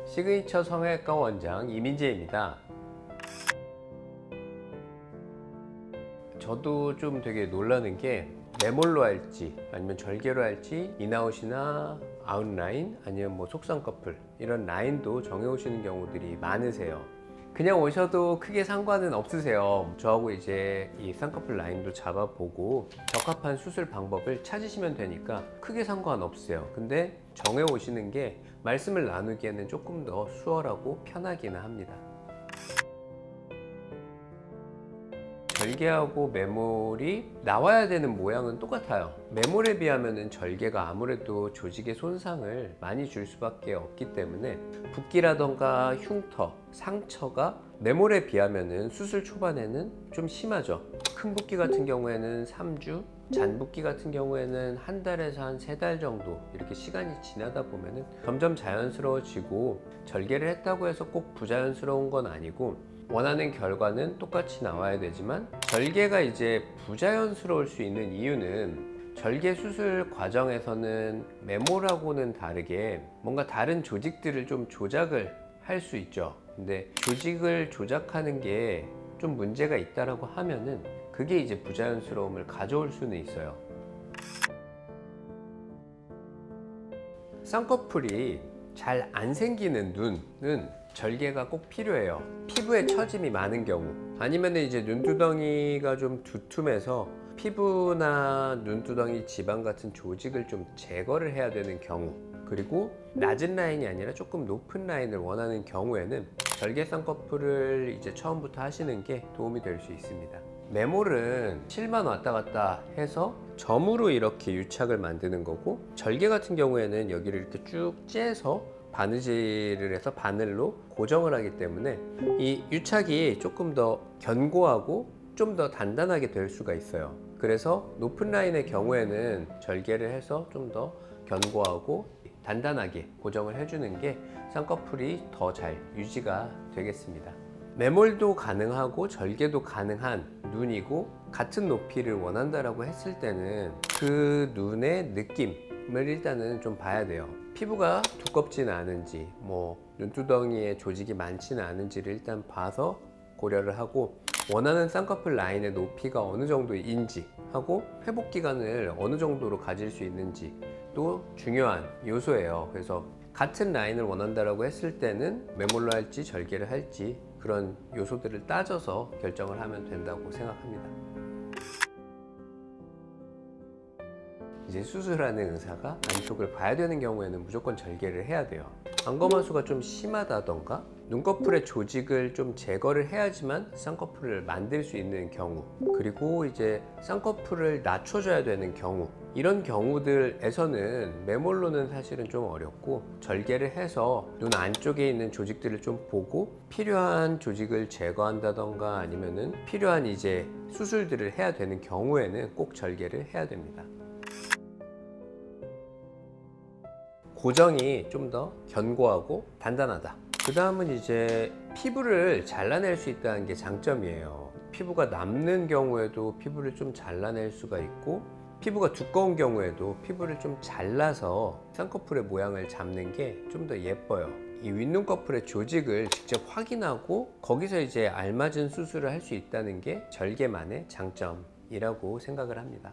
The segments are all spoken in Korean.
시그니처 성형외과 원장 이민재입니다. 저도 좀 되게 놀라는 게 매몰로 할지 아니면 절개로 할지 인아웃이나 아웃라인 아니면 뭐 속쌍꺼풀 이런 라인도 정해 오시는 경우들이 많으세요. 그냥 오셔도 크게 상관은 없으세요. 저하고 이제 이 쌍꺼풀 라인도 잡아보고 적합한 수술 방법을 찾으시면 되니까 크게 상관없으세요. 근데 정해 오시는 게 말씀을 나누기에는 조금 더 수월하고 편하기는 합니다. 절개하고 매몰이 나와야 되는 모양은 똑같아요. 매몰에 비하면 절개가 아무래도 조직의 손상을 많이 줄 수밖에 없기 때문에 붓기라던가 흉터, 상처가 매몰에 비하면 수술 초반에는 좀 심하죠. 큰 붓기 같은 경우에는 3주, 잔붓기 같은 경우에는 한 달에서 한 3달 정도 이렇게 시간이 지나다 보면 점점 자연스러워지고, 절개를 했다고 해서 꼭 부자연스러운 건 아니고 원하는 결과는 똑같이 나와야 되지만, 절개가 이제 부자연스러울 수 있는 이유는 절개 수술 과정에서는 매몰하고는 다르게 뭔가 다른 조직들을 좀 조작을 할 수 있죠. 근데 조직을 조작하는 게 좀 문제가 있다라고 하면은 그게 이제 부자연스러움을 가져올 수는 있어요. 쌍꺼풀이 잘 안 생기는 눈은 절개가 꼭 필요해요. 피부에 처짐이 많은 경우, 아니면 이제 눈두덩이가 좀 두툼해서 피부나 눈두덩이 지방 같은 조직을 좀 제거를 해야 되는 경우, 그리고 낮은 라인이 아니라 조금 높은 라인을 원하는 경우에는 절개 쌍꺼풀을 이제 처음부터 하시는 게 도움이 될 수 있습니다. 매몰은 실만 왔다 갔다 해서 점으로 이렇게 유착을 만드는 거고, 절개 같은 경우에는 여기를 이렇게 쭉 째서 바느질을 해서 바늘로 고정을 하기 때문에 이 유착이 조금 더 견고하고 좀 더 단단하게 될 수가 있어요. 그래서 높은 라인의 경우에는 절개를 해서 좀 더 견고하고 단단하게 고정을 해주는 게 쌍꺼풀이 더 잘 유지가 되겠습니다. 매몰도 가능하고 절개도 가능한 눈이고 같은 높이를 원한다라고 했을 때는 그 눈의 느낌을 일단은 좀 봐야 돼요. 피부가 두껍지는 않은지, 뭐 눈두덩이에 조직이 많지는 않은지를 일단 봐서 고려를 하고, 원하는 쌍꺼풀 라인의 높이가 어느 정도인지 하고 회복 기간을 어느 정도로 가질 수 있는지도 중요한 요소예요. 그래서 같은 라인을 원한다라고 했을 때는 매몰로 할지 절개를 할지 그런 요소들을 따져서 결정을 하면 된다고 생각합니다. 이제 수술하는 의사가 안쪽을 봐야 되는 경우에는 무조건 절개를 해야 돼요. 안검하수가 좀 심하다던가 눈꺼풀의 조직을 좀 제거를 해야지만 쌍꺼풀을 만들 수 있는 경우, 그리고 이제 쌍꺼풀을 낮춰줘야 되는 경우, 이런 경우들에서는 매몰로는 사실은 좀 어렵고 절개를 해서 눈 안쪽에 있는 조직들을 좀 보고 필요한 조직을 제거한다던가 아니면은 필요한 이제 수술들을 해야 되는 경우에는 꼭 절개를 해야 됩니다. 고정이 좀 더 견고하고 단단하다. 그 다음은 이제 피부를 잘라낼 수 있다는 게 장점이에요. 피부가 남는 경우에도 피부를 좀 잘라낼 수가 있고, 피부가 두꺼운 경우에도 피부를 좀 잘라서 쌍꺼풀의 모양을 잡는 게 좀 더 예뻐요. 이 윗눈꺼풀의 조직을 직접 확인하고 거기서 이제 알맞은 수술을 할 수 있다는 게 절개만의 장점이라고 생각을 합니다.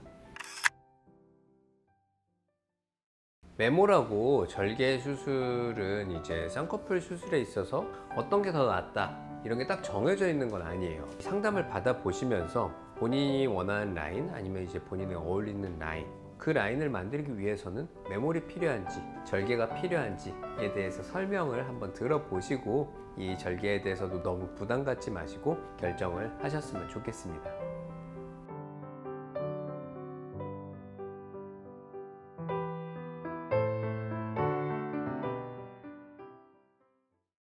매몰하고 절개 수술은 이제 쌍꺼풀 수술에 있어서 어떤 게 더 낫다 이런 게 딱 정해져 있는 건 아니에요. 상담을 받아 보시면서 본인이 원하는 라인 아니면 이제 본인에 어울리는 라인, 그 라인을 만들기 위해서는 매몰이 필요한지 절개가 필요한지에 대해서 설명을 한번 들어보시고 이 절개에 대해서도 너무 부담 갖지 마시고 결정을 하셨으면 좋겠습니다.